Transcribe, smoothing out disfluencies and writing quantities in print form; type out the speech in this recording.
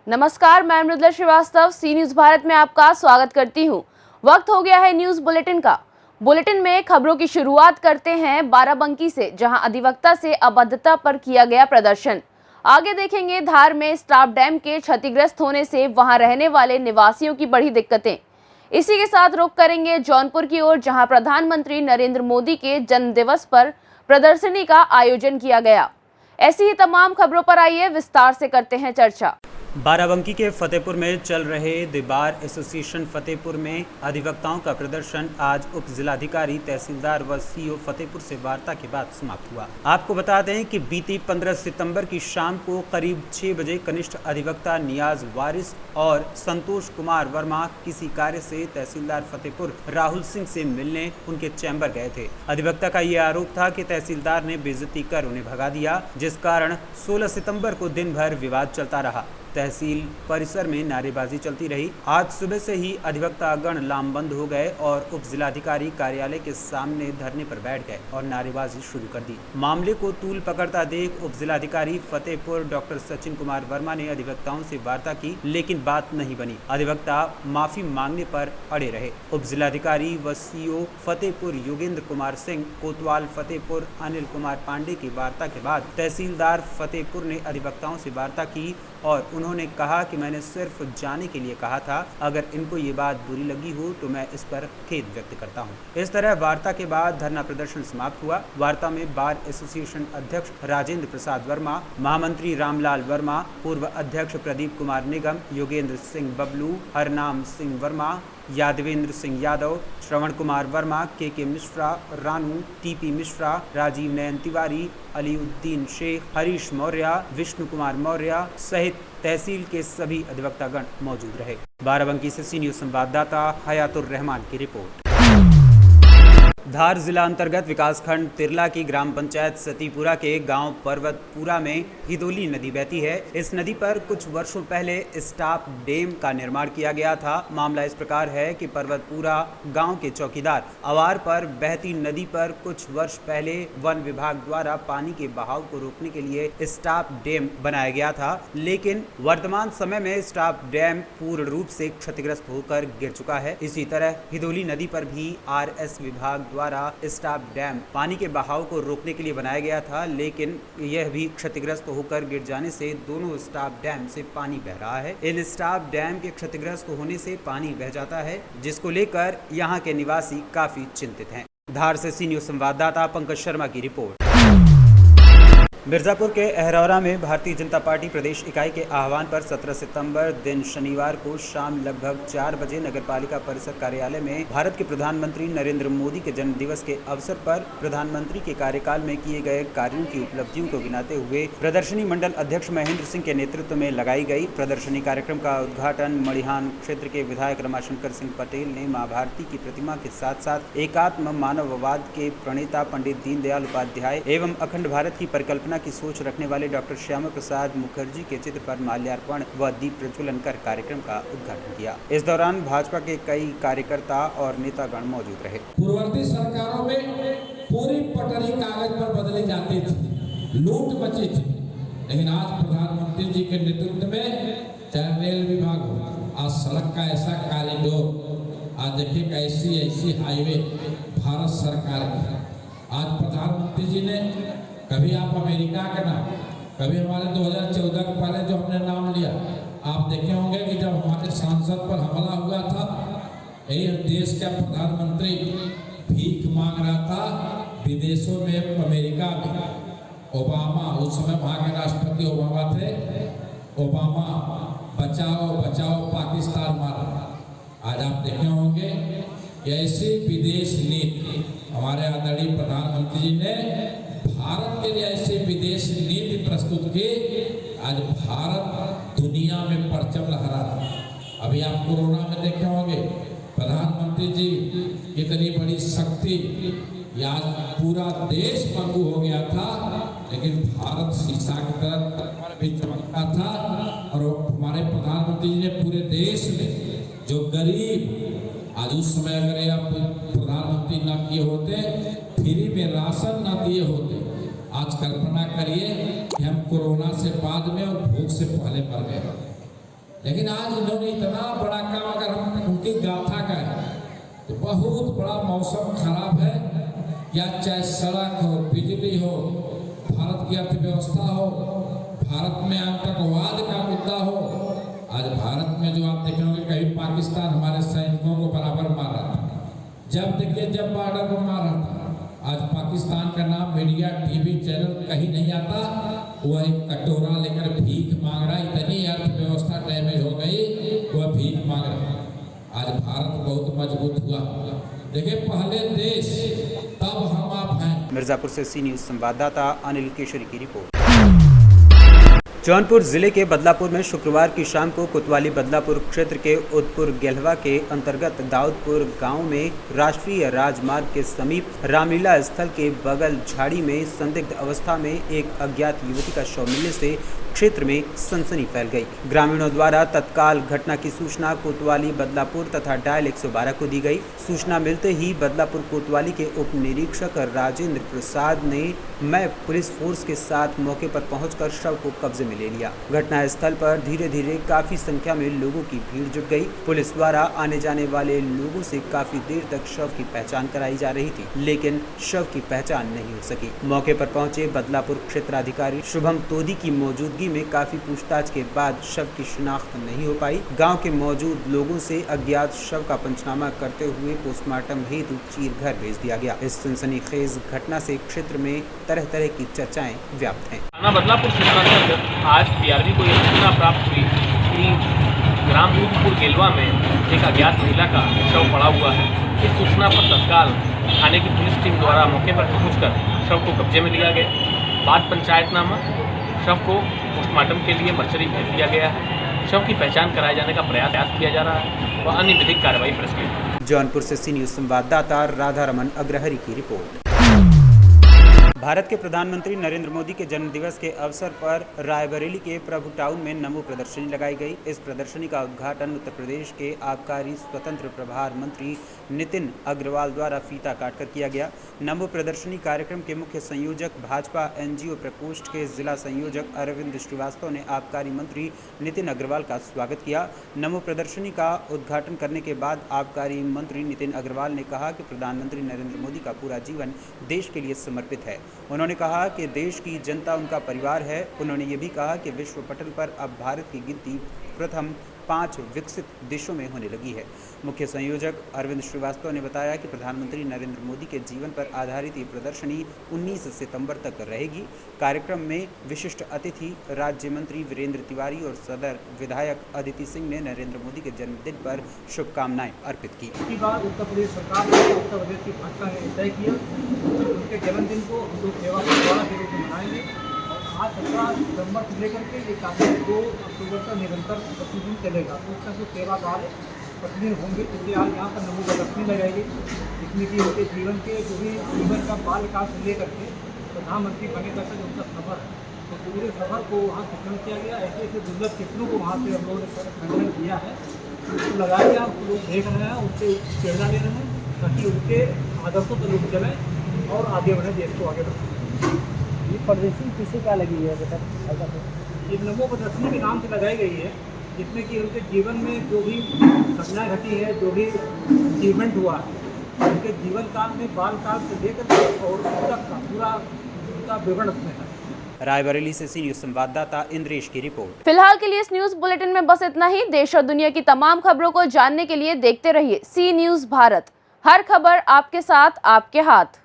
नमस्कार, मैं मृदुला श्रीवास्तव सी न्यूज भारत में आपका स्वागत करती हूं। वक्त हो गया है न्यूज बुलेटिन का। बुलेटिन में खबरों की शुरुआत करते हैं बाराबंकी से, जहां अधिवक्ता से अभद्रता पर किया गया प्रदर्शन। आगे देखेंगे धार में स्टाफ डैम के क्षतिग्रस्त होने से वहां रहने वाले निवासियों की बढ़ी दिक्कतें। इसी के साथ रुख करेंगे जौनपुर की ओर, जहां प्रधानमंत्री नरेंद्र मोदी के जन्म दिवस पर प्रदर्शनी का आयोजन किया गया। ऐसी ही तमाम खबरों पर आइए विस्तार से करते हैं चर्चा। बाराबंकी के फतेहपुर में चल रहे द बार एसोसिएशन फतेहपुर में अधिवक्ताओं का प्रदर्शन आज उप जिलाधिकारी, तहसीलदार व सीओ फतेहपुर से वार्ता के बाद समाप्त हुआ। आपको बता दें कि बीती 15 सितंबर की शाम को करीब 6 बजे कनिष्ठ अधिवक्ता नियाज वारिस और संतोष कुमार वर्मा किसी कार्य से तहसीलदार फतेहपुर राहुल सिंह से मिलने उनके चैम्बर गए थे। अधिवक्ता का ये आरोप था कि तहसीलदार ने बेइज्जती कर उन्हें भगा दिया, जिस कारण 16 सितंबर को दिन भर विवाद चलता रहा। तहसील परिसर में नारेबाजी चलती रही। आज सुबह से ही अधिवक्तागण लामबंद हो गए और उप जिलाधिकारी कार्यालय के सामने धरने पर बैठ गए और नारेबाजी शुरू कर दी। मामले को तूल पकड़ता देख उप जिलाधिकारी फतेहपुर डॉक्टर सचिन कुमार वर्मा ने अधिवक्ताओं से वार्ता की, लेकिन बात नहीं बनी। अधिवक्ता माफी मांगने पर अड़े रहे। उप जिलाधिकारी व सीओ फतेहपुर योगेंद्र कुमार सिंह, कोतवाल फतेहपुर अनिल कुमार पांडे की वार्ता के बाद तहसीलदार फतेहपुर ने अधिवक्ताओं से वार्ता की और उन्होंने कहा कि मैंने सिर्फ जाने के लिए कहा था। अगर इनको ये बात बुरी लगी हो तो मैं इस पर खेद व्यक्त करता हूँ। इस तरह वार्ता के बाद धरना प्रदर्शन समाप्त हुआ। वार्ता में बार एसोसिएशन अध्यक्ष राजेंद्र प्रसाद वर्मा, महामंत्री रामलाल वर्मा, पूर्व अध्यक्ष प्रदीप कुमार निगम, योगेंद्र सिंह बबलू, हरनाम सिंह वर्मा, यादवेंद्र सिंह यादव, श्रवण कुमार वर्मा, के मिश्रा, रानू, टीपी मिश्रा, राजीव नयन तिवारी, अलीउद्दीन शेख, हरीश मौर्य, विष्णु कुमार मौर्य सहित तहसील के सभी अधिवक्तागण मौजूद रहे। बाराबंकी से सी न्यूज संवाददाता हयातुर रहमान की रिपोर्ट। धार जिला अंतर्गत विकासखंड तिरला की ग्राम पंचायत सतीपुरा के गांव पर्वतपुरा में हिदोली नदी बहती है। इस नदी पर कुछ वर्षों पहले स्टाप डैम का निर्माण किया गया था। मामला इस प्रकार है कि पर्वतपुरा गांव के चौकीदार अवार पर बहती नदी पर कुछ वर्ष पहले वन विभाग द्वारा पानी के बहाव को रोकने के लिए स्टाप डैम बनाया गया था, लेकिन वर्तमान समय में स्टाप डैम पूर्ण रूप से क्षतिग्रस्त होकर गिर चुका है। इसी तरह हिदोली नदी पर भी RS विभाग द्वारा स्टाप डैम पानी के बहाव को रोकने के लिए बनाया गया था, लेकिन यह भी क्षतिग्रस्त होकर गिर जाने से दोनों स्टाप डैम से पानी बह रहा है। इन स्टाप डैम के क्षतिग्रस्त होने से पानी बह जाता है, जिसको लेकर यहाँ के निवासी काफी चिंतित हैं। धार से सी न्यूज संवाददाता पंकज शर्मा की रिपोर्ट। मिर्जापुर के अहरौरा में भारतीय जनता पार्टी प्रदेश इकाई के आह्वान पर 17 सितंबर दिन शनिवार को शाम लगभग 4 बजे नगरपालिका परिसर कार्यालय में भारत के प्रधानमंत्री नरेंद्र मोदी के जन्म दिवस के अवसर पर प्रधानमंत्री के कार्यकाल में किए गए कार्यों की उपलब्धियों को गिनाते हुए प्रदर्शनी मंडल अध्यक्ष महेंद्र सिंह के नेतृत्व में लगाई गई। प्रदर्शनी कार्यक्रम का उद्घाटन मड़िहान क्षेत्र के विधायक रमाशंकर सिंह पटेल ने मां भारती की प्रतिमा के साथ साथ एकात्म मानववाद के प्रणेता पंडित दीनदयाल उपाध्याय एवं अखंड भारत की परिकल्पना की सोच रखने वाले डॉक्टर श्यामा प्रसाद मुखर्जी के चित्र पर माल्यार्पण व दीप प्रज्वलन कर कार्यक्रम का उद्घाटन किया। इस दौरान भाजपा के कई कार्यकर्ता और नेतागण मौजूद रहे। पूर्ववर्ती सरकारों में पूरी पटरी कागज पर बदली जाती थी, लूट मची थी, लेकिन आज प्रधानमंत्री जी के नेतृत्व में चाहे रेल विभाग हो, आज सड़क का ऐसा कॉरिडोर, आज देखिए ऐसी हाईवे भारत सरकार की। आज प्रधानमंत्री जी ने कभी आप अमेरिका का नाम, कभी हमारे 2014 के पहले जो हमने नाम लिया, आप देखे होंगे कि जब हमारे सांसद पर हमला हुआ था, यही देश का प्रधानमंत्री भीख मांग रहा था विदेशों में, अमेरिका में। ओबामा, उस समय वहाँ के राष्ट्रपति ओबामा थे। ओबामा बचाओ बचाओ पाकिस्तान मारो। आज आप देखे होंगे ऐसी विदेश नीति हमारे आदरणीय प्रधानमंत्री जी ने भारत के लिए ऐसे विदेश नीति प्रस्तुत की। आज भारत दुनिया में परचम लहरा रहा है। अभी आप कोरोना में देखे होंगे प्रधानमंत्री जी कितनी बड़ी शक्ति, आज पूरा देश पंगु हो गया था, लेकिन भारत शीशा की तरह भी चमकता था। और हमारे प्रधानमंत्री जी ने पूरे देश में जो गरीब, आज उस समय अगर आप प्रधानमंत्री न किए होते, फ्री में राशन न दिए होते, आज कल्पना करिए कि हम कोरोना से बाद में और भूख से पहले मर गए। लेकिन आज इन्होंने इतना बड़ा काम, अगर हम उनकी गाथा कहें तो बहुत बड़ा मौसम खराब है, या चाहे सड़क हो, बिजली हो, भारत की अर्थव्यवस्था हो, भारत में आतंकवाद का मुद्दा हो। आज भारत में जो आप देखेंगे, कहीं पाकिस्तान हमारे सैनिकों को बराबर मार रहा था, जब देखिए जब बॉर्डर पर मार रहा था। आज पाकिस्तान का नाम मीडिया, टीवी चैनल कहीं नहीं आता, वह एक कटोरा लेकर भीख मांग रहा। इतनी अर्थव्यवस्था डैमेज हो गई, वह भीख मांग रहा। आज भारत बहुत मजबूत हुआ। देखिए पहले देश, तब हम आप हैं। मिर्जापुर से सी न्यूज संवाददाता अनिल केशरी की रिपोर्ट। जौनपुर जिले के बदलापुर में शुक्रवार की शाम को कोतवाली बदलापुर क्षेत्र के उदपुर गेलवा के अंतर्गत दाऊदपुर गांव में राष्ट्रीय राजमार्ग के समीप रामलीला स्थल के बगल झाड़ी में संदिग्ध अवस्था में एक अज्ञात युवती का शव मिलने से क्षेत्र में सनसनी फैल गई। ग्रामीणों द्वारा तत्काल घटना की सूचना कोतवाली बदलापुर तथा डायल 112 को दी गई। सूचना मिलते ही बदलापुर कोतवाली के उप निरीक्षक राजेंद्र प्रसाद ने पुलिस फोर्स के साथ मौके पर पहुंचकर शव को कब्जे में ले लिया। घटना स्थल पर धीरे धीरे काफी संख्या में लोगों की भीड़ जुट गई। पुलिस द्वारा आने जाने वाले लोगों से काफी देर तक शव की पहचान कराई जा रही थी, लेकिन शव की पहचान नहीं हो सकी। मौके पर पहुंचे बदलापुर क्षेत्राधिकारी शुभम तोदी की मौजूदगी में काफी पूछताछ के बाद शव की शिनाख्त नहीं हो पाई। गांव के मौजूद लोगों से अज्ञात शव का पंचनामा करते हुए पोस्टमार्टम हेतु चीरघर भेज दिया गया। इस सनसनीखेज घटना से क्षेत्र में तरह तरह की चर्चाएं व्याप्त हैं। थाना बदलापुर क्षेत्रांतर्गत आज पीआरबी को यह सूचना प्राप्त हुई कि ग्राम उदपुर गेलवा में एक अज्ञात महिला का शव पड़ा हुआ है। इस सूचना पर तत्काल थाने की पुलिस टीम द्वारा मौके पर पहुंचकर शव को कब्जे में लिया गया। बाद पंचायतनामा शव को पोस्टमार्टम के लिए मर्चरी भेज दिया गया है। शव की पहचान कराए जाने का प्रयास किया जा रहा है व अन्य विधिक कार्रवाई प्रस्तावित। जौनपुर से सी न्यूज संवाददाता राधा रमन अग्रहरी की रिपोर्ट। भारत के प्रधानमंत्री नरेंद्र मोदी के जन्म दिवस के अवसर पर रायबरेली के प्रभु टाउन में नमो प्रदर्शनी लगाई गई। इस प्रदर्शनी का उद्घाटन उत्तर प्रदेश के आबकारी स्वतंत्र प्रभार मंत्री नितिन अग्रवाल द्वारा फीता काटकर किया गया। नमो प्रदर्शनी कार्यक्रम के मुख्य संयोजक भाजपा एनजीओ प्रकोष्ठ के जिला संयोजक अरविंद श्रीवास्तव ने आबकारी मंत्री नितिन अग्रवाल का स्वागत किया। नमो प्रदर्शनी का उद्घाटन करने के बाद आबकारी मंत्री नितिन अग्रवाल ने कहा कि प्रधानमंत्री नरेंद्र मोदी का पूरा जीवन देश के लिए समर्पित है। उन्होंने कहा कि देश की जनता उनका परिवार है। उन्होंने ये भी कहा कि विश्व पटल पर अब भारत की गिनती प्रथम 5 विकसित देशों में होने लगी है। मुख्य संयोजक अरविंद श्रीवास्तव ने बताया कि प्रधानमंत्री नरेंद्र मोदी के जीवन पर आधारित ये प्रदर्शनी 19 सितंबर तक रहेगी। कार्यक्रम में विशिष्ट अतिथि राज्य मंत्री वीरेंद्र तिवारी और सदर विधायक अदिति सिंह ने नरेंद्र मोदी के जन्मदिन पर शुभकामनाएं अर्पित की। इसके बाद उत्तर प्रदेश सरकार ने उत्तर प्रदेश की भाजपा ने तय किया उनके जन्मदिन को हम लोग सेवा पखवाड़ा के रूप में मनाएंगे। आज 17 सितंबर से लेकर के ये कार्यक्रम 2 अक्टूबर तक निरंतर प्रतिदिन चलेगा। उस तक जो सेवा कार्य प्रतिदिन होंगे। इसलिए आज यहाँ पर नमो प्रदर्शनी लगाएगी, जिसमें कि उनके जीवन के जो भी जीवन का बाल्यकाल से लेकर के प्रधानमंत्री बने तक का जो उनका सफर है, तो पूरे सफर को वहाँ चित्रण किया गया। ऐसे ऐसे दुर्लभ चित्रों को वहाँ से हम लोगों ने संकलन किया है, उसको लगाया गया। लोग देख रहे हैं, उनसे प्रेरणा ले रहे हैं, ताकि उनके आदर्शों पर लोग चलें और आगे बढ़ें, देश को आगे बढ़ें। ये प्रदर्शनी किसे क्या लगी है बेटा? ये नमो प्रदर्शनी के नाम से लगाई गई है, जिसमें कि उनके जीवन में जो भी घटनाएं घटी है, जो भी अचीवमेंट हुआ है, उनके जीवन काल में बाल काल से लेकर और तक का पूरा उनका विवरण उसमें है। रायबरेली से सी न्यूज संवाददाता इंद्रेश की रिपोर्ट। फिलहाल के लिए इस न्यूज बुलेटिन में बस इतना ही। देश और दुनिया की तमाम खबरों को जानने के लिए देखते रहिए सी न्यूज भारत। हर खबर आपके साथ, आपके हाथ।